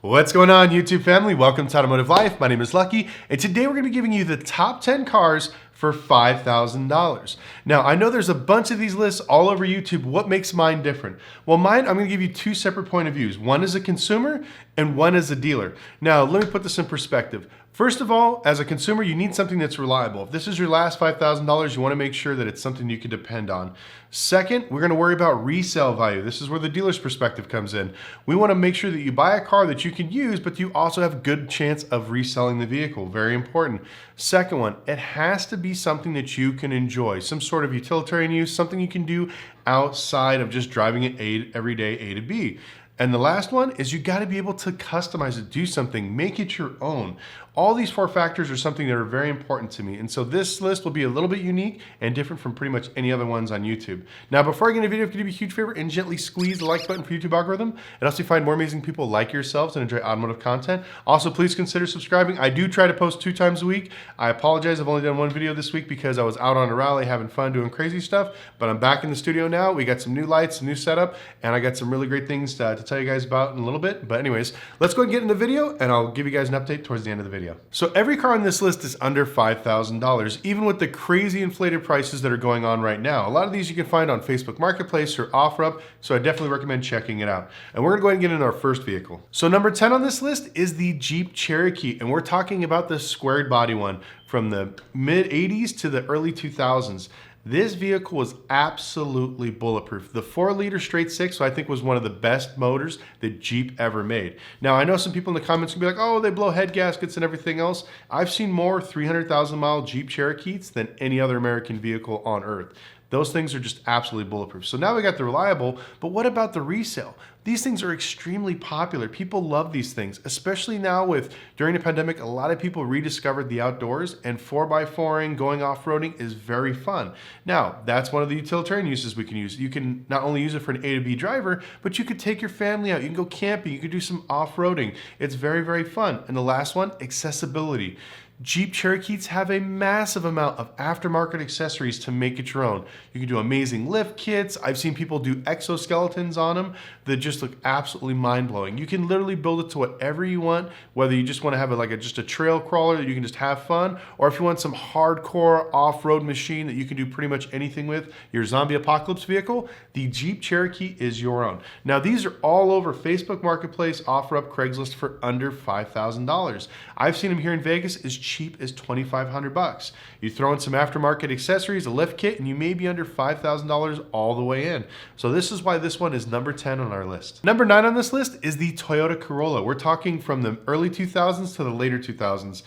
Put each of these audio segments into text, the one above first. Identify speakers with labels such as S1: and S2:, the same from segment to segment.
S1: What's going on, YouTube family? Welcome to Automotive Life. My name is Lucky, and today we're going to be giving you the top 10 cars for $5,000. Now, I know there's a bunch of these lists all over YouTube. What makes mine different? Well, mine, I'm going to give you two separate point of views. One as a consumer and one as a dealer. Now, let me put this in perspective. First of all, as a consumer, you need something that's reliable. If this is your last $5,000, you want to make sure that it's something you can depend on. Second, we're going to worry about resale value. This is where the dealer's perspective comes in. We want to make sure that you buy a car that you can use, but you also have a good chance of reselling the vehicle. Very important. Second one, it has to be something that you can enjoy, some sort of utilitarian use, something you can do outside of just driving it every day A to B. And the last one is you got to be able to customize it, do something, make it your own. All these four factors are something that are very important to me. And so this list will be a little bit unique and different from pretty much any other ones on YouTube. Now, before I get into the video, if you could do me a huge favor and gently squeeze the like button for YouTube algorithm, and also find more amazing people like yourselves and enjoy automotive content. Also, please consider subscribing. I do try to post 2 times a week. I apologize, I've only done 1 video this week because I was out on a rally having fun doing crazy stuff, but I'm back in the studio now. We got some new lights, some new setup, and I got some really great things to tell you guys about in a little bit. But anyways, let's go and get into the video and I'll give you guys an update towards the end of the video. So every car on this list is under $5,000, even with the crazy inflated prices that are going on right now. A lot of these you can find on Facebook Marketplace or OfferUp, so I definitely recommend checking it out. And we're gonna go ahead and get into our first vehicle. So number 10 on this list is the Jeep Cherokee, and we're talking about the squared body one from the mid 80s to the early 2000s. This vehicle was absolutely bulletproof. The 4-liter straight 6, so I think was one of the best motors that Jeep ever made. Now, I know some people in the comments can be like, oh, they blow head gaskets and everything else. I've seen more 300,000 mile Jeep Cherokees than any other American vehicle on earth. Those things are just absolutely bulletproof. So now we got the reliable, but what about the resale? These things are extremely popular. People love these things, especially now with, during the pandemic, a lot of people rediscovered the outdoors, and 4x4ing, going off-roading is very fun. Now, that's one of the utilitarian uses we can use. You can not only use it for an A to B driver, but you could take your family out. You can go camping. You could do some off-roading. It's very, very fun. And the last one, accessibility. Jeep Cherokees have a massive amount of aftermarket accessories to make it your own. You can do amazing lift kits. I've seen people do exoskeletons on them that just look absolutely mind-blowing. You can literally build it to whatever you want, whether you just want to have just a trail crawler that you can just have fun, or if you want some hardcore off-road machine that you can do pretty much anything with, your zombie apocalypse vehicle, the Jeep Cherokee is your own. Now, these are all over Facebook Marketplace, OfferUp, Craigslist for under $5,000. I've seen them here in Vegas as cheap as $2,500. You throw in some aftermarket accessories, a lift kit, and you may be under $5,000 all the way in. So this is why this one is number 10 on our list. Number 9 on this list is the Toyota Corolla. We're talking from the early 2000s to the later 2000s.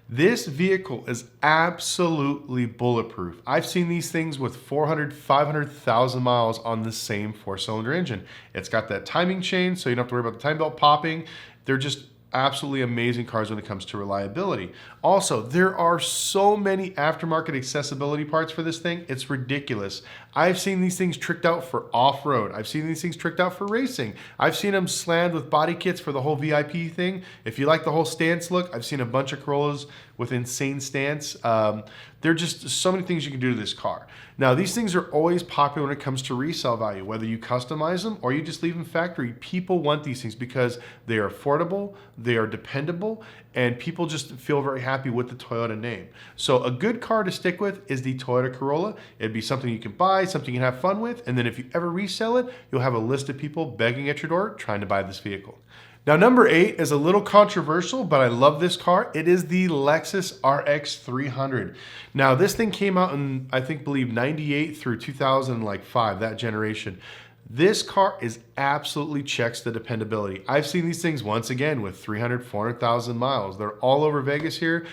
S1: This vehicle is absolutely bulletproof. I've seen these things with 400, 500,000 miles on the same 4-cylinder engine. It's got that timing chain, so you don't have to worry about the time belt popping. They're just absolutely amazing cars when it comes to reliability. Also, there are so many aftermarket accessibility parts for this thing. It's ridiculous. I've seen these things tricked out for off-road. I've seen these things tricked out for racing. I've seen them slammed with body kits for the whole VIP thing. If you like the whole stance look, I've seen a bunch of Corollas with insane stance. There are just so many things you can do to this car. Now, these things are always popular when it comes to resale value, whether you customize them or you just leave them factory. People want these things because they are affordable, they are dependable, and people just feel very happy with the Toyota name. So a good car to stick with is the Toyota Corolla. It'd be something you can buy, something you can have fun with, and then if you ever resell it, you'll have a list of people begging at your door trying to buy this vehicle. Now, number 8 is a little controversial, but I love this car. It is the Lexus RX 300. Now, this thing came out in, I believe 98 through 2005, that generation. This car is absolutely checks the dependability. I've seen these things once again with 300, 400,000 miles. They're all over Vegas here.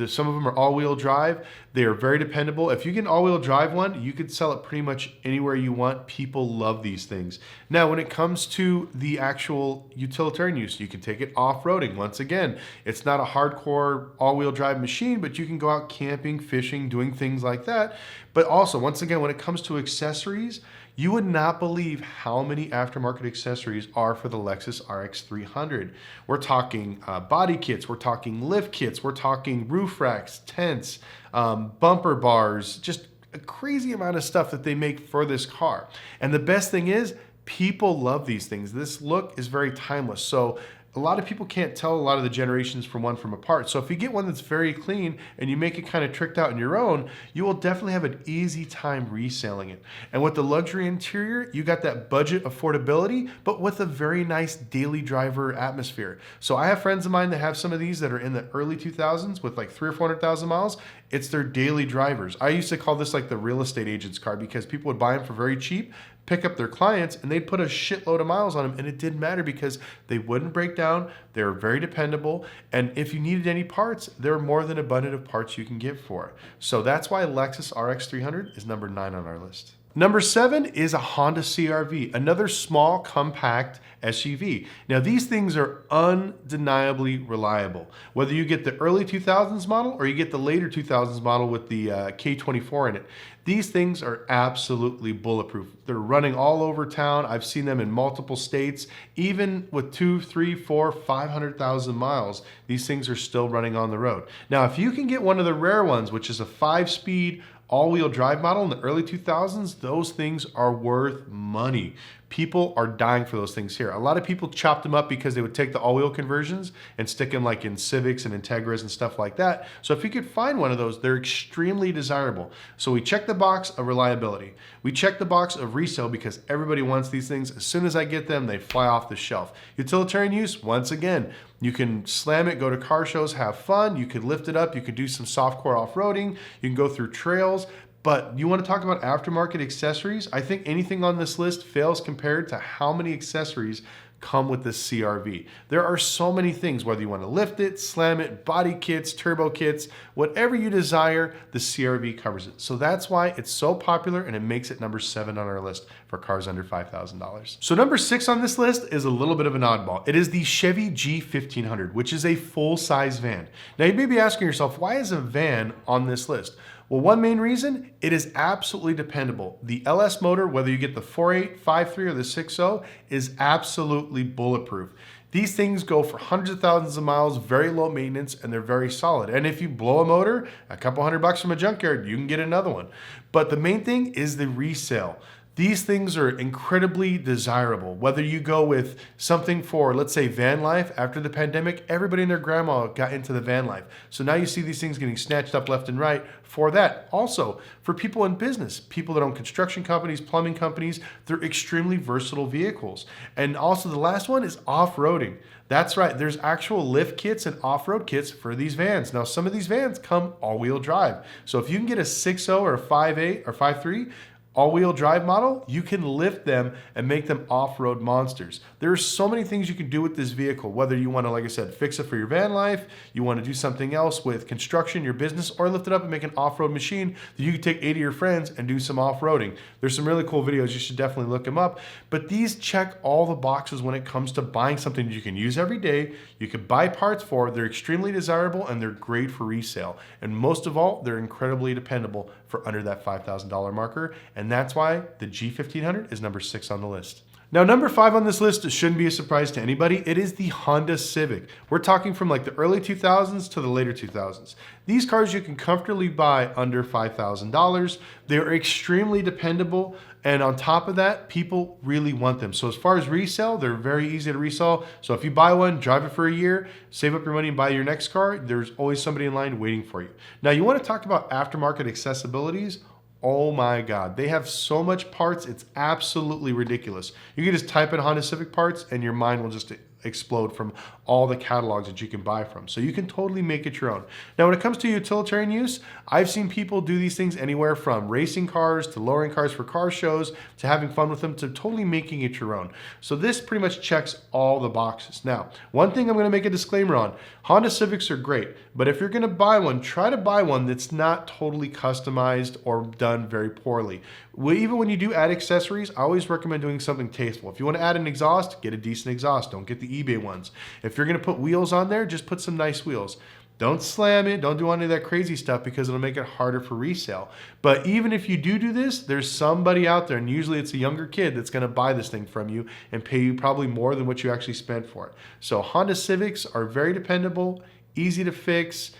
S1: Some of them are all-wheel drive. They are very dependable. If you get an all-wheel drive one, you could sell it pretty much anywhere you want. People love these things. Now, when it comes to the actual utilitarian use, you can take it off-roading. Once again, it's not a hardcore all-wheel drive machine, but you can go out camping, fishing, doing things like that. But also, once again, when it comes to accessories, you would not believe how many aftermarket accessories are for the Lexus RX 300. We're talking body kits, we're talking lift kits, we're talking roof racks, tents, bumper bars, just a crazy amount of stuff that they make for this car. And the best thing is, people love these things. This look is very timeless. So a lot of people can't tell a lot of the generations from apart. So if you get one that's very clean and you make it kind of tricked out in your own, you will definitely have an easy time reselling it. And with the luxury interior, you got that budget affordability, but with a very nice daily driver atmosphere. So I have friends of mine that have some of these that are in the early 2000s with like 300,000 or 400,000 miles. It's their daily drivers. I used to call this like the real estate agent's car because people would buy them for very cheap, pick up their clients, and they'd put a shitload of miles on them, and it didn't matter because they wouldn't break down. They were very dependable, and if you needed any parts, there were more than abundant of parts you can get for it. So that's why Lexus RX 300 is number 9 on our list. Number 7 is a Honda CR-V, another small compact SUV. Now these things are undeniably reliable. Whether you get the early 2000s model or you get the later 2000s model with the K24 in it, these things are absolutely bulletproof. They're running all over town. I've seen them in multiple states. Even with 2, 3, 4, 500,000 miles, these things are still running on the road. Now, if you can get one of the rare ones, which is a 5-speed all-wheel drive model in the early 2000s, those things are worth money. People are dying for those things here. A lot of people chopped them up because they would take the all-wheel conversions and stick them like in Civics and Integras and stuff like that. So if you could find one of those, they're extremely desirable. So we check the box of reliability. We check the box of resale because everybody wants these things. As soon as I get them, they fly off the shelf. Utilitarian use, once again, you can slam it, go to car shows, have fun. You could lift it up. You could do some softcore off-roading. You can go through trails. But you want to talk about aftermarket accessories? I think anything on this list fails compared to how many accessories come with this CR-V. There are so many things, whether you want to lift it, slam it, body kits, turbo kits, whatever you desire, the CR-V covers it. So that's why it's so popular and it makes it number 7 on our list for cars under $5,000. So number 6 on this list is a little bit of an oddball. It is the Chevy G1500, which is a full-size van. Now you may be asking yourself, why is a van on this list? Well, one main reason, it is absolutely dependable. The LS motor, whether you get the 4.8, 5.3, or the 6.0, is absolutely bulletproof. These things go for hundreds of thousands of miles, very low maintenance, and they're very solid. And if you blow a motor, a couple $100 from a junkyard, you can get another one. But the main thing is the resale. These things are incredibly desirable. Whether you go with something for, let's say, van life, after the pandemic, everybody and their grandma got into the van life. So now you see these things getting snatched up left and right for that. Also, for people in business, people that own construction companies, plumbing companies, they're extremely versatile vehicles. And also the last one is off-roading. That's right, there's actual lift kits and off-road kits for these vans. Now, some of these vans come all-wheel drive. So if you can get a 6.0 or a 5.8 or 5.3, all-wheel drive model, you can lift them and make them off-road monsters. There are so many things you can do with this vehicle, whether you want to, like I said, fix it for your van life, you want to do something else with construction, your business, or lift it up and make an off-road machine that you can take 8 of your friends and do some off-roading. There's some really cool videos. You should definitely look them up. But these check all the boxes when it comes to buying something that you can use every day, you can buy parts for, they're extremely desirable, and they're great for resale. And most of all, they're incredibly dependable for under that $5,000 marker. And that's why the G1500 is number 6 on the list. Now, number 5 on this list shouldn't be a surprise to anybody. It is the Honda Civic. We're talking from like the early 2000s to the later 2000s. These cars you can comfortably buy under $5,000. They're extremely dependable. And on top of that, people really want them. So as far as resale, they're very easy to resell. So if you buy one, drive it for a year, save up your money and buy your next car, there's always somebody in line waiting for you. Now, you want to talk about aftermarket accessibilities? Oh my God, they have so much parts, it's absolutely ridiculous. You can just type in Honda Civic parts and your mind will just explode from all the catalogs that you can buy from. So you can totally make it your own. Now, when it comes to utilitarian use, I've seen people do these things anywhere from racing cars to lowering cars for car shows to having fun with them to totally making it your own. So this pretty much checks all the boxes. Now, one thing I'm going to make a disclaimer on, Honda Civics are great, but if you're going to buy one, try to buy one that's not totally customized or done very poorly. Even when you do add accessories, I always recommend doing something tasteful. If you want to add an exhaust, get a decent exhaust. Don't get the eBay ones. If you're going to put wheels on there, just put some nice wheels. Don't slam it. Don't do any of that crazy stuff because it'll make it harder for resale. But even if you do this, there's somebody out there, and usually it's a younger kid that's going to buy this thing from you and pay you probably more than what you actually spent for it. So Honda Civics are very dependable, easy to fix,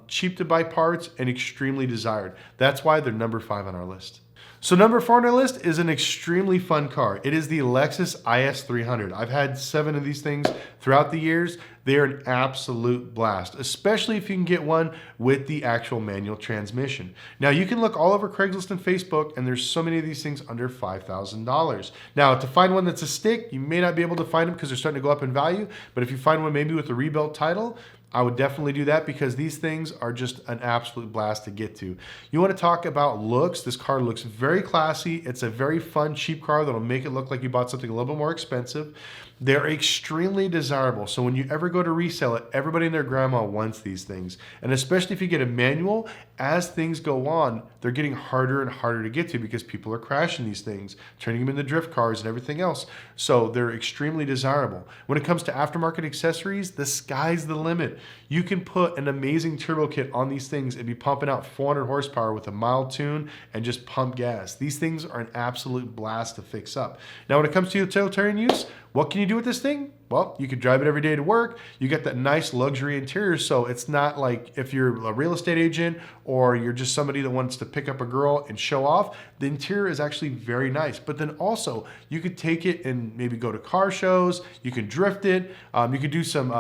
S1: cheap to buy parts, and extremely desired. That's why they're number 5 on our list. So number 4 on our list is an extremely fun car. It is the Lexus IS300. I've had 7 of these things throughout the years. They are an absolute blast, especially if you can get one with the actual manual transmission. Now you can look all over Craigslist and Facebook, and there's so many of these things under $5,000. Now to find one that's a stick, you may not be able to find them because they're starting to go up in value, but if you find one maybe with a rebuilt title, I would definitely do that because these things are just an absolute blast to get to. You want to talk about looks? This car looks very classy. It's a very fun, cheap car that'll make it look like you bought something a little bit more expensive. They're extremely desirable. So when you ever go to resell it, everybody and their grandma wants these things. And especially if you get a manual, as things go on, they're getting harder and harder to get to because people are crashing these things, turning them into drift cars and everything else. So they're extremely desirable. When it comes to aftermarket accessories, the sky's the limit. You can put an amazing turbo kit on these things and be pumping out 400 horsepower with a mild tune and just pump gas. These things are an absolute blast to fix up. Now, when it comes to utilitarian use, what can you do with this thing? Well, you could drive it every day to work. You get that nice luxury interior, so it's not like if you're a real estate agent or you're just somebody that wants to pick up a girl and show off, the interior is actually very nice. But then also, you could take it and maybe go to car shows, you can drift it, you could do some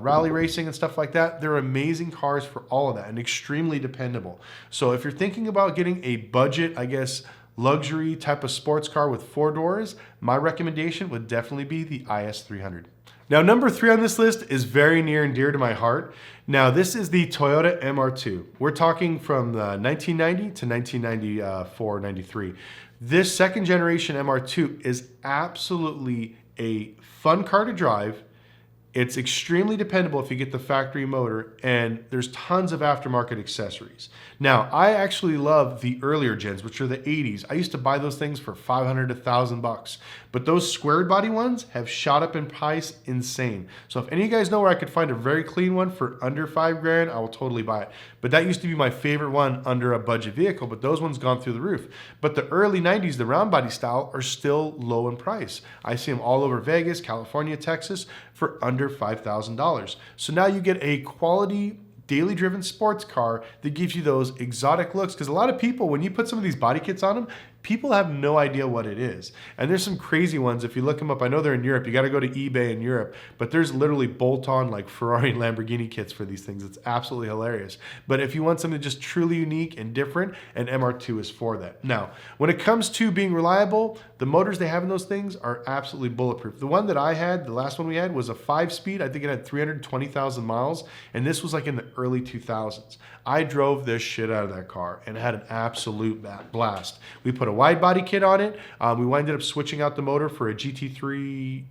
S1: rally racing and stuff like that. They're amazing cars for all of that and extremely dependable. So if you're thinking about getting a budget, I guess, luxury type of sports car with 4 doors, my recommendation would definitely be the IS300. Now, number 3 on this list is very near and dear to my heart. Now, this is the Toyota MR2. We're talking from 1990 to 1994, 93. This second generation MR2 is absolutely a fun car to drive. It's extremely dependable if you get the factory motor, and there's tons of aftermarket accessories. Now, I actually love the earlier gens, which are the 80s. I used to buy those things for $500 to $1,000, but those squared body ones have shot up in price insane. So if any of you guys know where I could find a very clean one for under $5,000, I will totally buy it. But that used to be my favorite one under a budget vehicle, but those ones gone through the roof. But the early 90s, the round body style, are still low in price. I see them all over Vegas, California, Texas for under $5,000. So now you get a quality daily driven sports car that gives you those exotic looks, because a lot of people, when you put some of these body kits on them, people have no idea what it is. And there's some crazy ones. If you look them up, I know they're in Europe. You got to go to eBay in Europe, but there's literally bolt-on like Ferrari and Lamborghini kits for these things. It's absolutely hilarious. But if you want something just truly unique and different, an MR2 is for that. Now, when it comes to being reliable, the motors they have in those things are absolutely bulletproof. The one that I had, the last one we had, was a 5-speed. I think it had 320,000 miles, and this was like in the early 2000s. I drove this shit out of that car and had an absolute blast. We put a wide body kit on it. We ended up switching out the motor for a GT3E,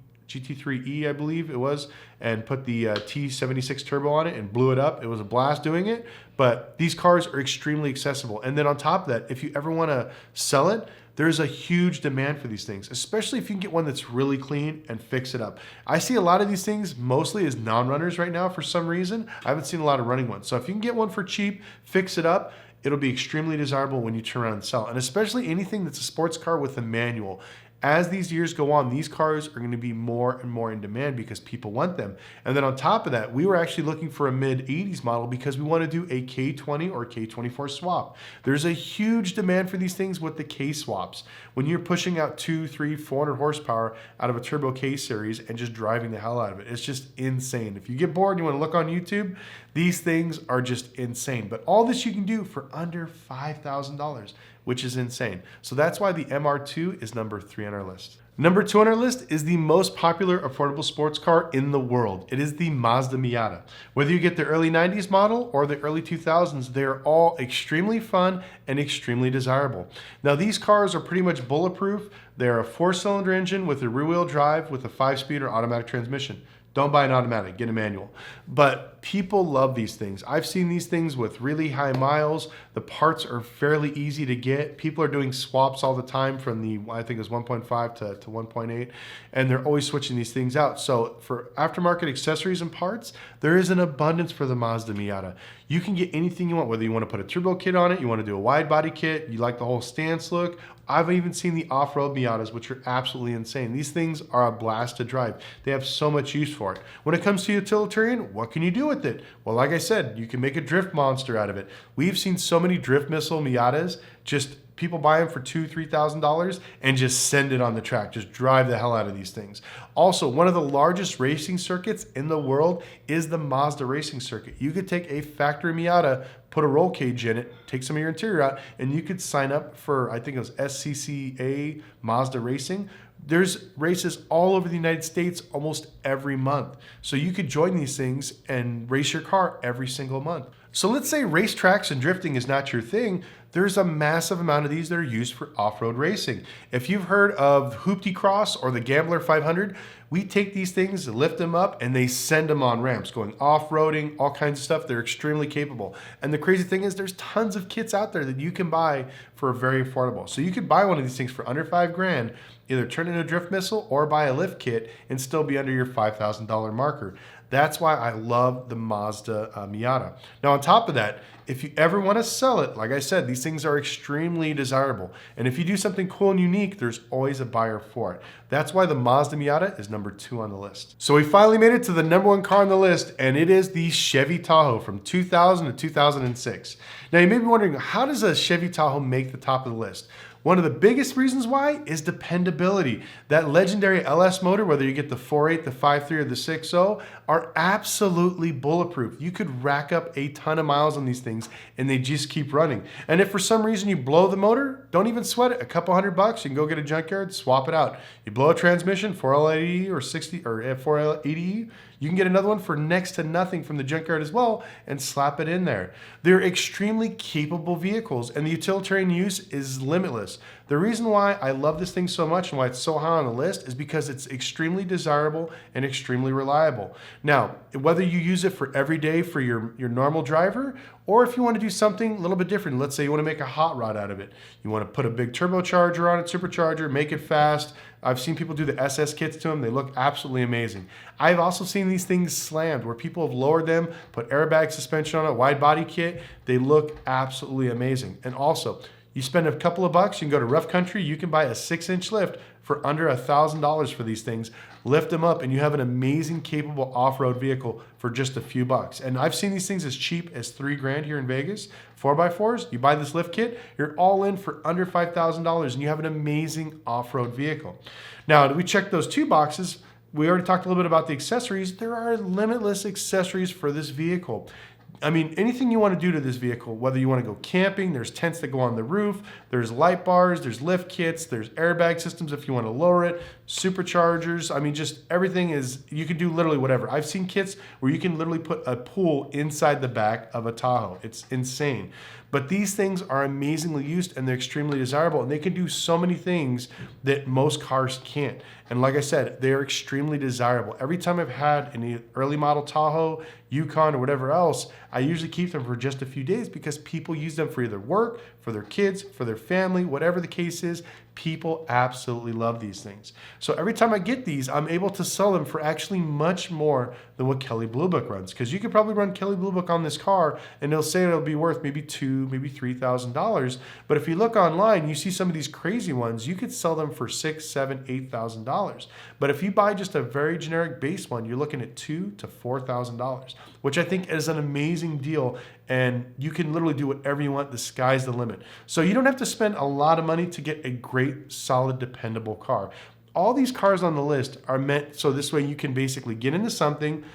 S1: I believe it was, and put the T76 turbo on it and blew it up. It was a blast doing it, but these cars are extremely accessible. And then on top of that, if you ever want to sell it, there's a huge demand for these things, especially if you can get one that's really clean and fix it up. I see a lot of these things mostly as non-runners right now for some reason. I haven't seen a lot of running ones. So if you can get one for cheap, fix it up, it'll be extremely desirable when you turn around and sell. And especially anything that's a sports car with a manual. As these years go on, these cars are going to be more and more in demand because people want them. And then on top of that, we were actually looking for a mid-80s model because we want to do a K20 or K24 swap. There's a huge demand for these things with the K swaps. When you're pushing out 200, 300, 400 horsepower out of a Turbo K series and just driving the hell out of it, it's just insane. If you get bored and you want to look on YouTube, these things are just insane. But all this you can do for under $5,000. Which is insane. So that's why the MR2 is number 3 on our list. Number 2 on our list is the most popular affordable sports car in the world. It is the Mazda Miata. Whether you get the early 90s model or the early 2000s, they're all extremely fun and extremely desirable. Now these cars are pretty much bulletproof. They're a 4-cylinder engine with a rear-wheel drive with a 5-speed or automatic transmission. Don't buy an automatic, get a manual. But people love these things. I've seen these things with really high miles. The parts are fairly easy to get. People are doing swaps all the time from the, I think it was 1.5 to 1.8, and they're always switching these things out. So for aftermarket accessories and parts, there is an abundance for the Mazda Miata. You can get anything you want, whether you want to put a turbo kit on it, you want to do a wide body kit, you like the whole stance look. I've even seen the off-road Miatas, which are absolutely insane. These things are a blast to drive. They have so much use for it. When it comes to utilitarian, what can you do with it? Well, like I said, you can make a drift monster out of it. We've seen so many drift missile Miatas just People buy them for $2,000, $3,000 and just send it on the track. Just drive the hell out of these things. Also, one of the largest racing circuits in the world is the Mazda racing circuit. You could take a factory Miata, put a roll cage in it, take some of your interior out, and you could sign up for, I think it was SCCA Mazda Racing. There's races all over the United States almost every month. So you could join these things and race your car every single month. So let's say racetracks and drifting is not your thing. There's a massive amount of these that are used for off-road racing. If you've heard of Hoopty Cross or the Gambler 500, we take these things, lift them up, and they send them on ramps, going off-roading, all kinds of stuff. They're extremely capable. And the crazy thing is there's tons of kits out there that you can buy for very affordable. So you could buy one of these things for under $5,000, either turn it into a drift missile or buy a lift kit and still be under your $5,000 marker. That's why I love the Mazda Miata. Now, on top of that, if you ever want to sell it, like I said, these things are extremely desirable. And if you do something cool and unique, there's always a buyer for it. That's why the Mazda Miata is number 2 on the list. So we finally made it to the number 1 car on the list, and it is the Chevy Tahoe from 2000 to 2006. Now, you may be wondering, how does a Chevy Tahoe make the top of the list? One of the biggest reasons why is dependability. That legendary LS motor, whether you get the 4.8, the 5.3, or the 6.0, are absolutely bulletproof. You could rack up a ton of miles on these things and they just keep running. And if for some reason you blow the motor, don't even sweat it. A couple $100, you can go get a junkyard, swap it out. You blow a transmission, 4L80 or 60 or 4L80, you can get another one for next to nothing from the junkyard as well and slap it in there. They're extremely capable vehicles and the utilitarian use is limitless. The reason why I love this thing so much and why it's so high on the list is because it's extremely desirable and extremely reliable. Now, whether you use it for every day for your normal driver, or if you want to do something a little bit different, let's say you want to make a hot rod out of it. You want to put a big turbocharger on it, supercharger, make it fast. I've seen people do the SS kits to them. They look absolutely amazing. I've also seen these things slammed where people have lowered them, put airbag suspension on it, wide body kit. They look absolutely amazing. And also, you spend a couple of bucks, you can go to rough country, you can buy a 6-inch lift for under $1,000 for these things. Lift them up and you have an amazing, capable off-road vehicle for just a few bucks. And I've seen these things as cheap as $3,000 here in Vegas. 4x4s, you buy this lift kit, you're all in for under $5,000 and you have an amazing off-road vehicle. Now, we checked those 2 boxes. We already talked a little bit about the accessories. There are limitless accessories for this vehicle. I mean, anything you want to do to this vehicle, whether you want to go camping, there's tents that go on the roof, there's light bars, there's lift kits, there's airbag systems if you want to lower it, superchargers. I mean, just everything is, you can do literally whatever. I've seen kits where you can literally put a pool inside the back of a Tahoe. It's insane. But these things are amazingly used and they're extremely desirable and they can do so many things that most cars can't. And like I said, they're extremely desirable. Every time I've had an early model Tahoe, Yukon, or whatever else, I usually keep them for just a few days because people use them for either work, for their kids, for their family, whatever the case is. People absolutely love these things. So every time I get these, I'm able to sell them for actually much more than what Kelley Blue Book runs. Because you could probably run Kelley Blue Book on this car and they'll say it'll be worth maybe $2,000, maybe $3,000. But if you look online, you see some of these crazy ones, you could sell them for $6,000, $7,000, $8,000. But if you buy just a very generic base one, you're looking at $2,000 to $4,000, which I think is an amazing deal. And you can literally do whatever you want. The sky's the limit. So you don't have to spend a lot of money to get a great, solid, dependable car. All these cars on the list are meant so this way you can basically get into something,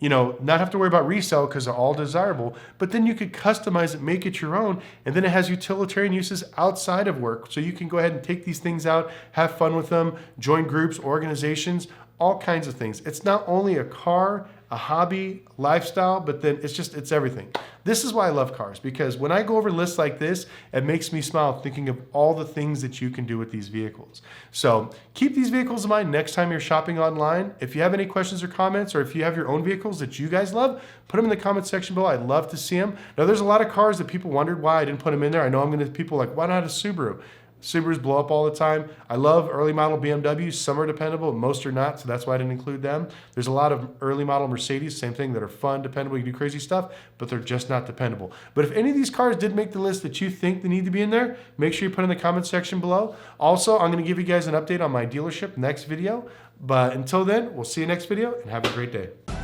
S1: you know, not have to worry about resale because they're all desirable, but then you could customize it, make it your own, and then it has utilitarian uses outside of work. So you can go ahead and take these things out, have fun with them, join groups, organizations, all kinds of things. It's not only a car, a hobby, lifestyle, but then it's everything. This is why I love cars, because when I go over lists like this, it makes me smile thinking of all the things that you can do with these vehicles. So keep these vehicles in mind next time you're shopping online. If you have any questions or comments, or if you have your own vehicles that you guys love, put them in the comment section below. I'd love to see them. Now, there's a lot of cars that people wondered why I didn't put them in there. I know I'm going to people like, why not a Subaru? Subarus blow up all the time. I love early model BMWs. Some are dependable, most are not, so that's why I didn't include them. There's a lot of early model Mercedes, same thing, that are fun, dependable, you can do crazy stuff, but they're just not dependable. But if any of these cars did make the list that you think they need to be in there, make sure you put in the comment section below. Also, I'm going to give you guys an update on my dealership next video. But until then, we'll see you next video and have a great day.